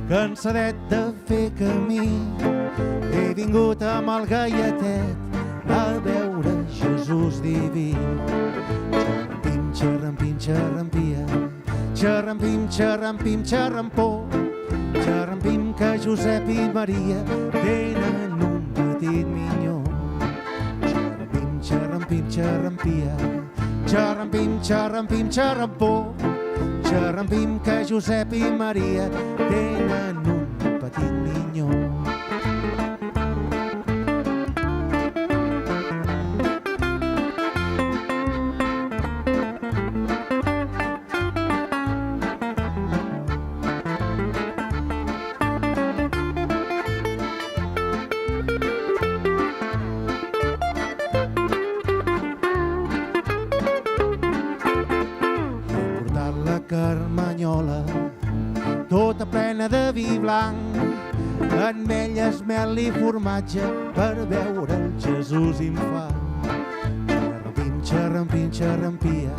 Cansadet de fer camí, he vingut amb el gaietet a veure Jesús diví. Xarrampim, xarrampim, xarrampia, xarrampim, xarrampim, xarrampó. Xarrampim que Josep i Maria tenen un petit minyó. Xarrampim, xarrampim, xarrampia, xarrampim, xarrampim, xarrampó. Xarrampim que Josep i Maria tenen un petit minyó. Carmanyola, tota plena de vi blanc, ametlles, mel i formatge per veure el Jesús infant. Xarrampim, xarrampim, xarrampia,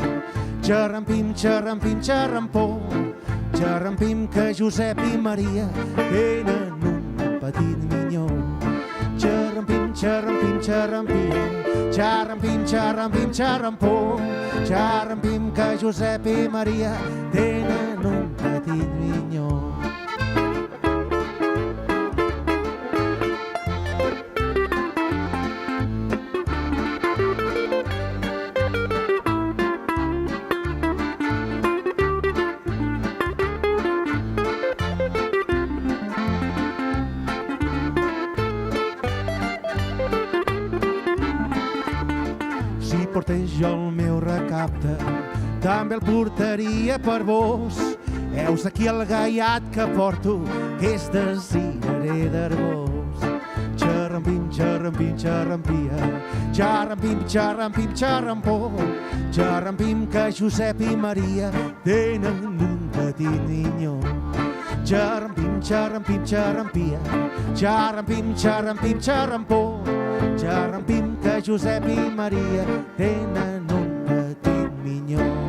xarrampim, xarrampim, xarrampó. Xarrampim que Josep i Maria tenen un petit minyó. Xarrampim, xarrampim, xarrampia, xarrampim, xarrampim, xarrampó. Xarrampim que Josep i Maria tenen un petit minyó. Si portés jo el meu recapte, també el portaria per vos. Heus aquí el gaiat que porto, que és de cirerer d'Arbós. Xarrampim, xarrampim, xarrampia, xarrampim, xarrampim, xarrampó. Xarrampim que Josep i Maria tenen un petit minyó. Xarrampim, xarrampim, xarrampia, xarrampim, xarrampim, xarrampó. Xarrampim que Josep i Maria tenen un petit minyó.